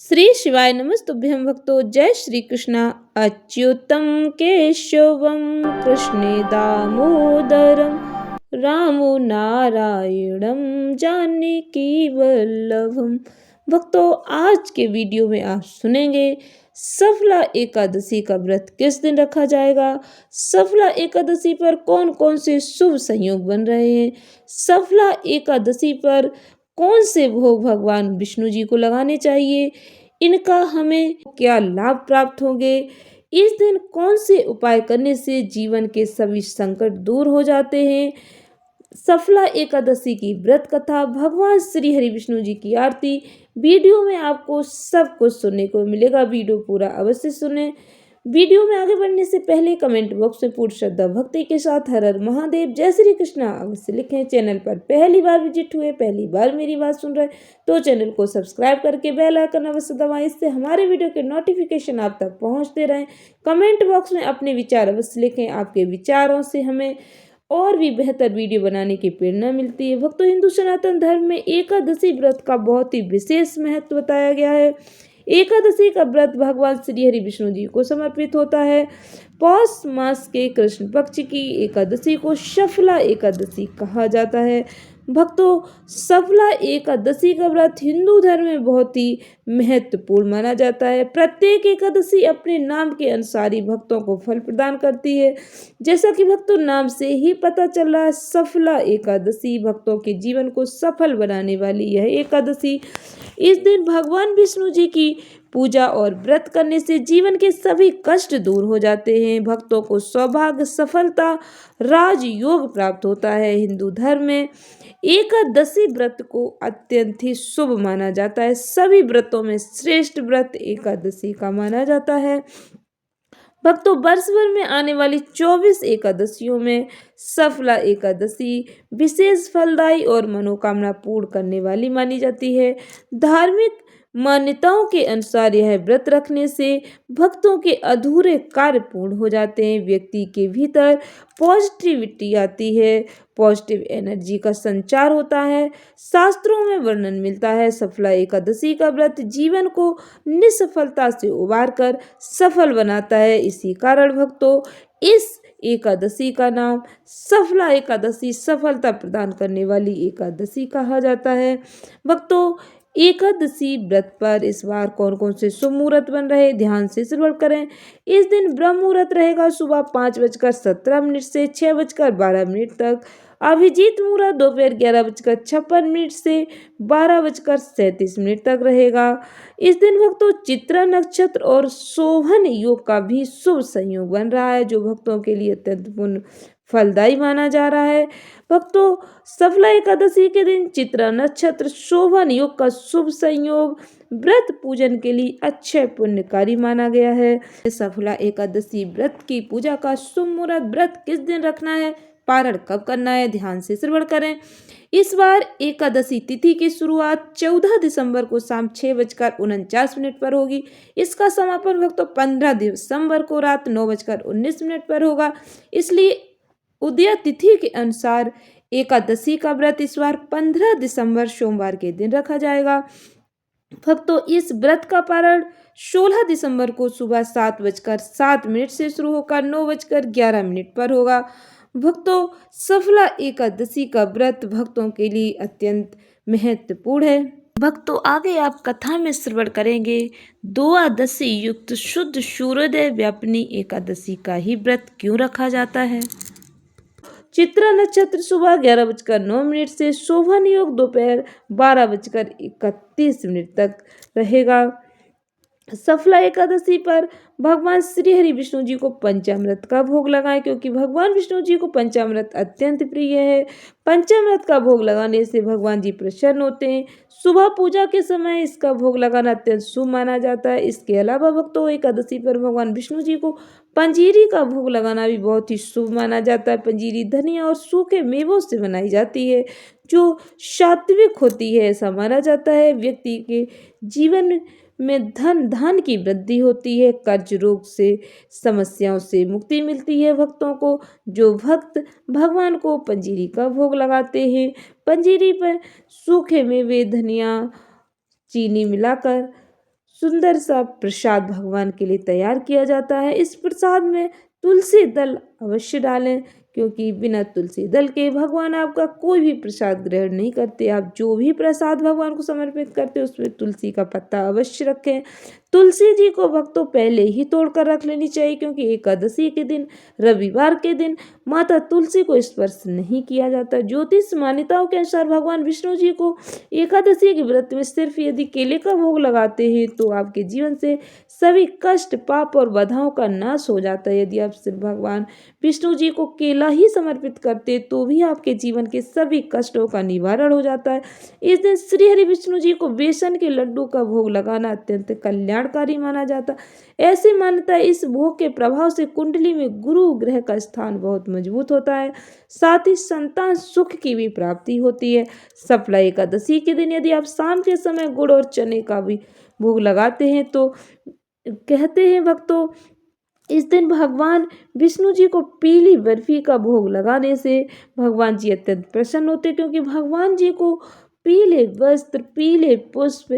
श्री शिवाय नमस्तुभ्यं भक्तो जय श्री कृष्णा अच्युतम केशवम कृष्णे दामोदरम रामो नारायणम जानकी वल्लभम। भक्तों, आज के वीडियो में आप सुनेंगे सफला एकादशी का व्रत किस दिन रखा जाएगा, सफला एकादशी पर कौन कौन से शुभ संयोग बन रहे हैं, सफला एकादशी पर कौन से भोग भगवान विष्णु जी को लगाने चाहिए, इनका हमें क्या लाभ प्राप्त होंगे, इस दिन कौन से उपाय करने से जीवन के सभी संकट दूर हो जाते हैं, सफला एकादशी की व्रत कथा, भगवान श्री हरि विष्णु जी की आरती। वीडियो में आपको सब कुछ सुनने को मिलेगा, वीडियो पूरा अवश्य सुने। वीडियो में आगे बढ़ने से पहले कमेंट बॉक्स में पूर्ण श्रद्धा भक्ति के साथ हर हर महादेव जय श्री कृष्णा अवश्य लिखें। चैनल पर पहली बार विजिट हुए, पहली बार मेरी बात सुन रहे तो चैनल को सब्सक्राइब करके बेल आइकन अवश्य दबाएं, इससे हमारे वीडियो के नोटिफिकेशन आप तक पहुंचते रहें। कमेंट बॉक्स में अपने विचार अवश्य लिखें, आपके विचारों से हमें और भी बेहतर वीडियो बनाने की प्रेरणा मिलती है। भक्तों, हिंदू सनातन धर्म में एकादशी व्रत का बहुत ही विशेष महत्व बताया गया है। एकादशी का व्रत भगवान श्री हरि विष्णु जी को समर्पित होता है। पौष मास के कृष्ण पक्ष की एकादशी को सफला एकादशी कहा जाता है। भक्तों, सफला एकादशी का व्रत हिंदू धर्म में बहुत ही महत्वपूर्ण माना जाता है। प्रत्येक एकादशी अपने नाम के अनुसार ही भक्तों को फल प्रदान करती है। जैसा कि भक्तों नाम से ही पता चल रहा है, सफला एकादशी भक्तों के जीवन को सफल बनाने वाली यह एकादशी। इस दिन भगवान विष्णु जी की पूजा और व्रत करने से जीवन के सभी कष्ट दूर हो जाते हैं। भक्तों को सौभाग्य, सफलता, राजयोग प्राप्त होता है। हिंदू धर्म में एकादशी व्रत को अत्यंत ही शुभ माना जाता है। सभी व्रतों में श्रेष्ठ व्रत एकादशी का माना जाता है। भक्तों, वर्ष भर में आने वाली 24 एकादशियों में सफला एकादशी विशेष फलदायी और मनोकामना पूर्ण करने वाली मानी जाती है। धार्मिक मान्यताओं के अनुसार यह व्रत रखने से भक्तों के अधूरे कार्य पूर्ण हो जाते हैं, व्यक्ति के भीतर पॉजिटिविटी आती है, पॉजिटिव एनर्जी का संचार होता है। शास्त्रों में वर्णन मिलता है, सफला एकादशी का व्रत जीवन को निसफलता से उबार कर सफल बनाता है। इसी कारण भक्तों इस एकादशी का नाम सफला एकादशी, सफलता प्रदान करने वाली एकादशी कहा जाता है। भक्तों, एकादशी व्रत पर इस बार कौन कौन से शुभ मुहूर्त बन रहे, ध्यान से श्रवण करें। इस दिन ब्रह्म मुहूर्त रहेगा सुबह 5:17 से 6:12 तक। अभिजीत मुहूर्त दोपहर 11:56 से 12:37 तक रहेगा। इस दिन भक्तों चित्रा नक्षत्र और शोभन योग का भी शुभ संयोग बन रहा है, जो भक्तों के लिए अत्यंत पूर्ण फलदायी माना जा रहा है। भक्तों, सफला एकादशी के दिन चित्रा नक्षत्र, शोभन योग का शुभ संयोग व्रत पूजन के लिए अक्षय पुण्यकारी माना गया है। सफला एकादशी व्रत की पूजा का शुभ मुहूर्त, व्रत किस दिन रखना है, पारण कब करना है, ध्यान से श्रवण करें। इस बार एकादशी तिथि की शुरुआत 14 दिसंबर को शाम 6:49 पर होगी। इसका समापन भक्तों 15 दिसंबर को रात 9:19 पर होगा। इसलिए उदय तिथि के अनुसार एकादशी का व्रत इस बार 15 दिसंबर सोमवार के दिन रखा जाएगा। भक्तों, इस व्रत का पारण 16 दिसंबर को सुबह 7:07 से शुरू होकर 9:11 पर होगा। भक्तों, सफला एकादशी का व्रत भक्तों के लिए अत्यंत महत्वपूर्ण है। भक्तों, आगे आप कथा में श्रवण करेंगे द्वादशी युक्त शुद्ध सूर्योदय व्यापिनी एकादशी का ही व्रत क्यों रखा जाता है। चित्रा नक्षत्र सुबह 11:09 से, शोभन योग दोपहर 12:31 तक रहेगा। सफला एकादशी पर भगवान श्री हरि विष्णु जी को पंचामृत का भोग लगाएं, क्योंकि भगवान विष्णु जी को पंचामृत अत्यंत प्रिय है। पंचामृत का भोग लगाने से भगवान जी प्रसन्न होते हैं। सुबह पूजा के समय इसका भोग लगाना अत्यंत शुभ माना जाता है। इसके अलावा भक्तों एकादशी पर भगवान विष्णु जी को पंजीरी का भोग लगाना भी बहुत ही शुभ माना जाता है। पंजीरी धनिया और सूखे मेवों से बनाई जाती है, जो सात्विक होती है, ऐसा माना जाता है। व्यक्ति के जीवन में धन की वृद्धि होती है, कर्ज रोग से समस्याओं से मुक्ति मिलती है। भक्तों को, जो भक्त भगवान को पंजीरी का भोग लगाते हैं, पंजीरी पर सूखे मेवे, धनिया, चीनी मिलाकर सुंदर सा प्रसाद भगवान के लिए तैयार किया जाता है। इस प्रसाद में तुलसी दल अवश्य डालें, क्योंकि बिना तुलसी दल के भगवान आपका कोई भी प्रसाद ग्रहण नहीं करते। आप जो भी प्रसाद भगवान को समर्पित करते उसमें तुलसी का पत्ता अवश्य रखें। तुलसी जी को भक्तों पहले ही तोड़कर रख लेनी चाहिए, क्योंकि एकादशी के दिन, रविवार के दिन माता तुलसी को स्पर्श नहीं किया जाता। ज्योतिष मान्यताओं के अनुसार भगवान विष्णु जी को एकादशी के व्रत में सिर्फ यदि केले का भोग लगाते हैं तो आपके जीवन से सभी कष्ट, पाप और बाधाओं का नाश हो जाता है। यदि आप सिर्फ भगवान विष्णु जी को केला ही समर्पित करते तो भी आपके जीवन के सभी कष्टों का निवारण हो जाता है। इस दिन श्री हरि विष्णु जी को बेसन के लड्डू का भोग लगाना अत्यंत कल्याणकारी माना जाता है। ऐसी मान्यता इस भोग के प्रभाव से कुंडली में गुरु ग्रह का स्थान बहुत मजबूत होता है, साथ ही संतान सुख की भी प्राप्ति होती है। सफला एकादशी के दिन यदि आप शाम के समय गुड़ और चने का भी भोग लगाते हैं तो कहते हैं भक्तों, इस दिन भगवान विष्णु जी को पीली बर्फी का भोग लगाने से भगवान जी अत्यंत प्रसन्न होते, क्योंकि भगवान जी को पीले वस्त्र, पीले पुष्प,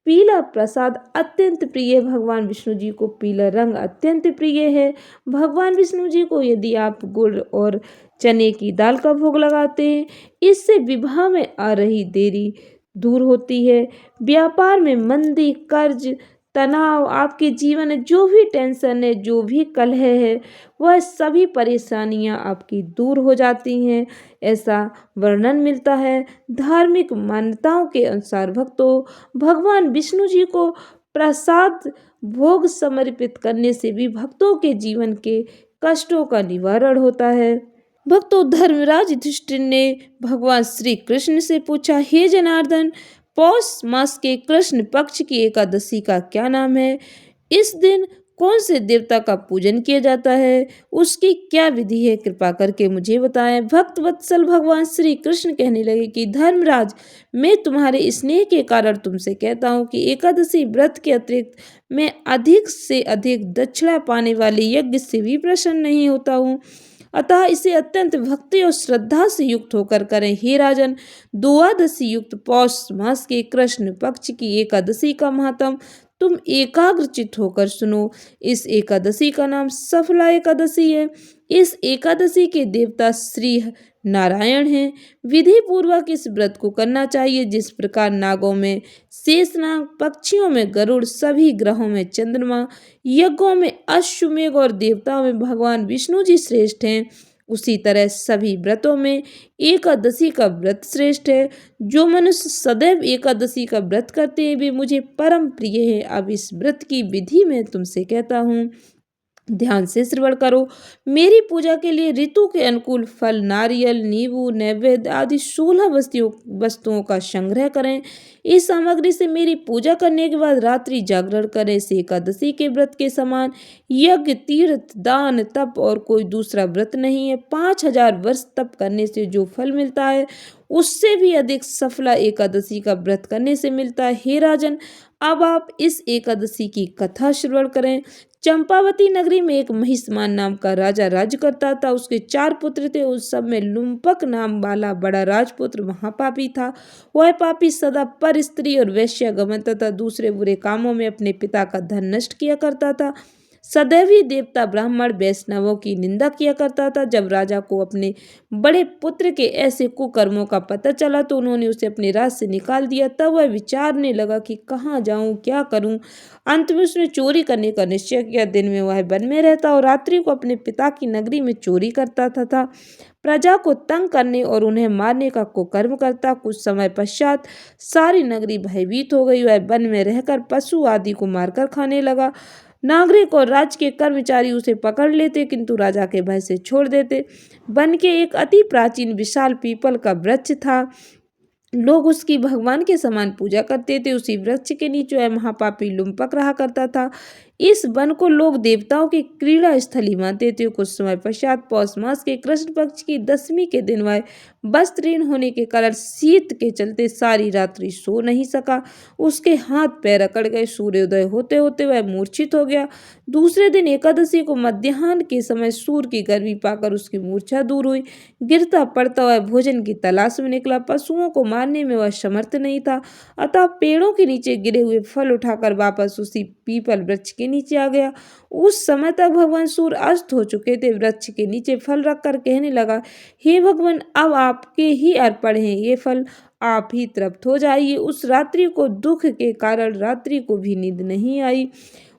पीला प्रसाद अत्यंत प्रिय है। भगवान विष्णु जी को पीला रंग अत्यंत प्रिय है। भगवान विष्णु जी को यदि आप गुड़ और चने की दाल का भोग लगाते हैं, इससे विवाह में आ रही देरी दूर होती है। व्यापार में मंदी, कर्ज, तनाव, आपके जीवन में जो भी टेंशन है, जो भी कलह है, वह सभी परेशानियां आपकी दूर हो जाती हैं, ऐसा वर्णन मिलता है। धार्मिक मान्यताओं के अनुसार भक्तों, भगवान विष्णु जी को प्रसाद भोग समर्पित करने से भी भक्तों के जीवन के कष्टों का निवारण होता है। भक्तों, धर्मराज युधिष्ठिर ने भगवान श्री कृष्ण से पूछा, हे जनार्दन, पौष मास के कृष्ण पक्ष की एकादशी का क्या नाम है? इस दिन कौन से देवता का पूजन किया जाता है? उसकी क्या विधि है? कृपा करके मुझे बताएं। भक्त वत्सल भगवान श्री कृष्ण कहने लगे कि धर्मराज, मैं तुम्हारे स्नेह के कारण तुमसे कहता हूँ कि एकादशी व्रत के अतिरिक्त मैं अधिक से अधिक दक्षिणा पाने वाले यज्ञ से भी प्रसन्न नहीं होता हूँ, अतः इसे अत्यंत भक्ति और श्रद्धा से युक्त होकर करें। हे राजन, द्वादशी युक्त पौष मास के कृष्ण पक्ष की एकादशी का महात्म तुम एकाग्रचित होकर सुनो। इस एकादशी का नाम सफला एकादशी है। इस एकादशी के देवता श्री नारायण हैं। विधि पूर्वक इस व्रत को करना चाहिए। जिस प्रकार नागों में शेषनाग, पक्षियों में गरुड़, सभी ग्रहों में चंद्रमा, यज्ञों में अश्वमेघ और देवताओं में भगवान विष्णु जी श्रेष्ठ हैं, उसी तरह सभी व्रतों में एकादशी का व्रत श्रेष्ठ है। जो मनुष्य सदैव एकादशी का व्रत करते हैं वे मुझे परम प्रिय है। अब इस व्रत की विधि मैं तुमसे कहता हूँ, ध्यान से श्रवण करो। मेरी पूजा के लिए ऋतु के अनुकूल फल, नारियल, नींबू, नैवेद्य आदि 16 वस्तुओं का संग्रह करें। इस सामग्री से मेरी पूजा करने के बाद रात्रि जागरण करें। इस एकादशी के व्रत के समान यज्ञ, तीर्थ, दान, तप और कोई दूसरा व्रत नहीं है। 5000 वर्ष तप करने से जो फल मिलता है उससे भी अधिक सफला एकादशी का व्रत करने से मिलता है। हे राजन, अब आप इस एकादशी की कथा श्रवण करें। चंपावती नगरी में एक महिष्मान नाम का राजा राज्य करता था। उसके 4 पुत्र थे। उस सब में लुम्पक नाम वाला बड़ा राजपुत्र महापापी था। वह पापी सदा पर स्त्री और वेश्यागमन तथा दूसरे बुरे कामों में अपने पिता का धन नष्ट किया करता था। सदैव ही देवता, ब्राह्मण, वैष्णवों की निंदा किया करता था। जब राजा को अपने बड़े पुत्र के ऐसे कुकर्मों का पता चला तो उन्होंने उसे अपने राज से निकाल दिया। तब वह विचारने लगा कि कहाँ जाऊं, क्या करूं। अंत में उसने चोरी करने का निश्चय किया। दिन में वह वन में रहता और रात्रि को अपने पिता की नगरी में चोरी करता था। प्रजा को तंग करने और उन्हें मारने का कुकर्म करता। कुछ समय पश्चात सारी नगरी भयभीत हो गई। वह वन में रहकर पशु आदि को मारकर खाने लगा। नागरिक और राज्य के कर्मचारी उसे पकड़ लेते, किंतु राजा के भय से छोड़ देते। वन के एक अति प्राचीन विशाल पीपल का वृक्ष था। लोग उसकी भगवान के समान पूजा करते थे। उसी वृक्ष के नीचे वह महापापी लुम्पक रहा करता था। इस वन को लोग देवताओं की क्रीड़ा स्थली मानते थे। कुछ समय पश्चात पौष मास के कृष्ण पक्ष की 10वीं के दिन वह वस्त्रहीन होने के कारण शीत के चलते सारी रात्रि सो नहीं सका। उसके हाथ पैर अकड़ गए। सूर्योदय होते होते वह मूर्छित हो गया। दूसरे दिन एकादशी को मध्याह्न के समय सूर्य की गर्मी पाकर उसकी मूर्छा दूर हुई। गिरता पड़ता वह भोजन की तलाश में निकला। पशुओं को मारने में वह समर्थ नहीं था, अतः पेड़ों के नीचे गिरे हुए फल उठाकर वापस उसी पीपल वृक्ष के नीचे आ गया। उस समय तक भगवान सूर्य अस्त हो चुके थे। वृक्ष के नीचे फल रखकर कहने लगा, हे भगवान, अब आपके ही अर्पण है, ये फल आप ही तृप्त हो जाइए। उस रात्रि को दुख के कारण रात्रि को भी नींद नहीं आई।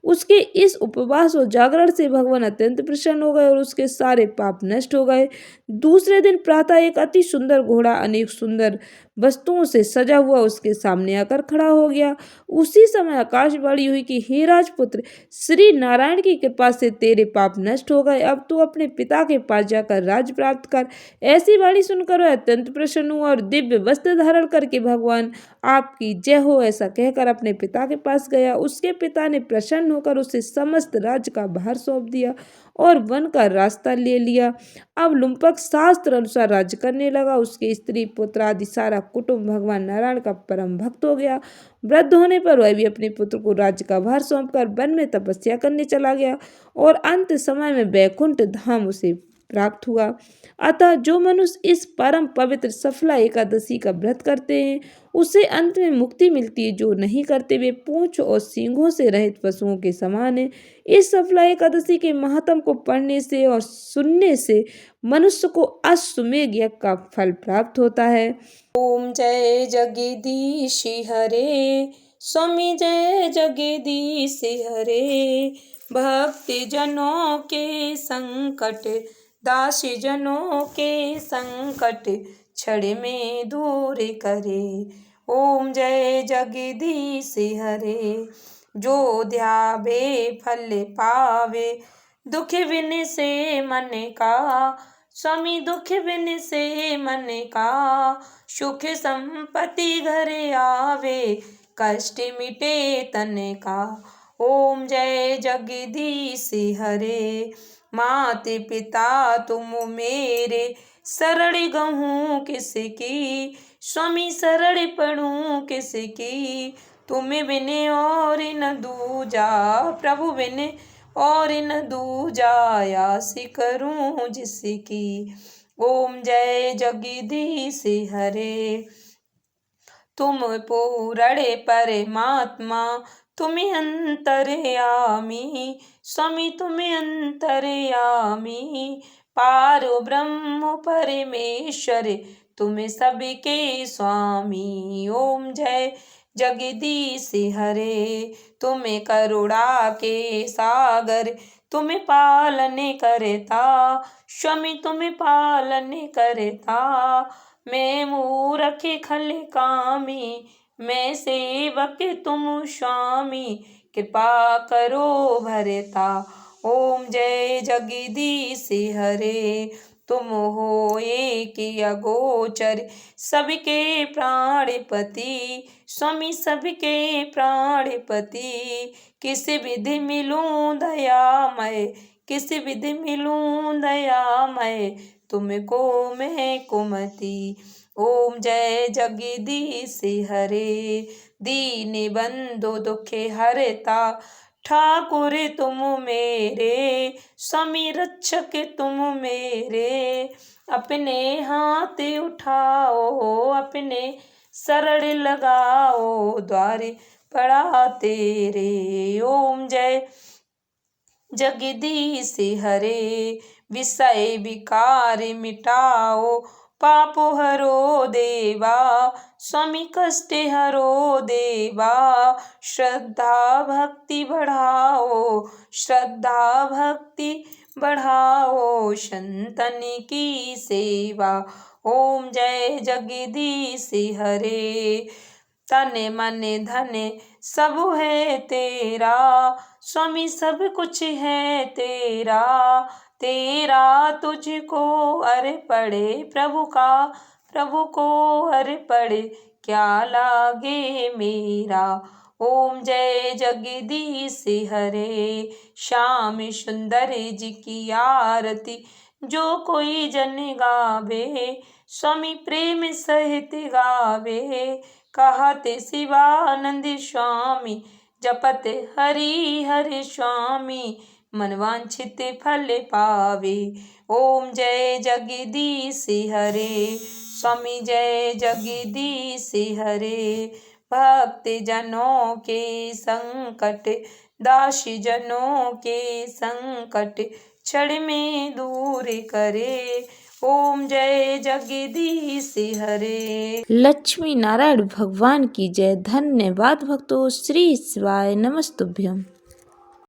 उसके इस उपवास और जागरण से भगवान अत्यंत प्रसन्न हो गए और उसके सारे पाप नष्ट हो गए। दूसरे दिन प्रातः एक अति सुंदर घोड़ा अनेक सुंदर वस्तुओं से सजा हुआ उसके सामने आकर खड़ा हो गया। उसी समय आकाशवाणी हुई कि हे राजपुत्र, श्री नारायण की कृपा से तेरे पाप नष्ट हो गए। अब तू अपने पिता के पास जाकर राज प्राप्त कर। ऐसी वाणी सुनकर वह अत्यंत प्रसन्न हुआ और दिव्य वस्त्र धारण करके भगवान आपकी जय हो ऐसा कहकर अपने पिता के पास गया। उसके पिता ने प्रसन्न होकर उसे समस्त राज्य का भार सौंप दिया और वन का रास्ता ले लिया। अब लुम्पक शास्त्र अनुसार राज्य करने लगा। उसके स्त्री पुत्र आदि सारा कुटुंब भगवान नारायण का परम भक्त हो गया। वृद्ध होने पर वह भी अपने पुत्र को राज्य का भार सौंपकर वन में तपस्या करने चला गया और अंत समय में वैकुंठ धाम उसे प्राप्त हुआ। अतः जो मनुष्य इस परम पवित्र सफला एकादशी का व्रत करते हैं उसे अंत में मुक्ति मिलती है। जो नहीं करते वे पूंछ और सींगों से रहित पशुओं के समान है। इस सफला एकादशी के महात्म को पढ़ने से और सुनने से मनुष्य को अश्वमेध यज्ञ का फल प्राप्त होता है। ओम जय जगदीश हरे, स्वामी जय जगदीश हरे। भक्ति जनों के संकट, दासी जनों के संकट क्षण में दूर करे। ओम जय जगदीश हरे। जो ध्यावे फल पावे, दुख बिन से मन का, स्वामी दुख बिन से मन का, सुख संपत्ति घर आवे, कष्ट मिटे तन का। ओम जय जगदीश हरे। माते पिता तुम मेरे, शरण गहूँ किसकी, स्वामी शरण पढ़ूं किसकी। तुम बिन और न दूजा, प्रभु बिन और न दूजा, आस करूं जिसकी। ओम जय जगदीश हरे। तुम पूर्ण परमात्मा, तुम अंतर्यामी, स्वामी तुम अंतर्यामी। पारो ब्रह्म परमेश्वर, तुम सबके स्वामी। ओम जय जगदीश हरे। तुम करुणा के सागर, तुम पालन करता, स्वामी तुम पालन करता। मैं मूरख खल कामी, मैं सेवक तुम स्वामी, कृपा करो भरता। ओम जय जगदीश हरे। तुम हो एक अगोचर, सबके प्राणपति, स्वामी सबके प्राणपति। किस विधि मिलूं दयामय, किस विधि मिलूं दयामय, तुमको मैं कुमति। ओम जय जगदीश हरे। दीन बंधु दुखे हरता, ठाकुर तुम मेरे, स्वामी रक्षक तुम मेरे। अपने हाथ उठाओ, अपने शरण लगाओ, द्वार पड़ा तेरे। ओम जय जगदीश हरे। विषय विकार मिटाओ, पाप हरो देवा, स्वामी कष्ट हरो देवा। श्रद्धा भक्ति बढ़ाओ, श्रद्धा भक्ति बढ़ाओ, संतन की सेवा। ओम जय जगदीश हरे। तन मन धन सब है तेरा, स्वामी सब कुछ है तेरा। तेरा तुझको अर्पणे, प्रभु का प्रभु को अर्पणे, क्या लागे मेरा। ओम जय जगदीश हरे। श्याम सुंदर जी की आरती जो कोई जन गावे, स्वामी प्रेम सहित गावे। कहते शिवानंद स्वामी, जपत हरि हरि स्वामी, मनवांछित फल पावे। ओम जय जगदीश हरे। स्वामी जय जगदीश हरे। भक्त जनों के संकट, दासी जनों के संकट, क्षण में दूर करे। ओम जय जगदीश हरे। लक्ष्मी नारायण भगवान की जय। धन्यवाद भक्तों। श्री शिवाय नमस्तुभ्यम।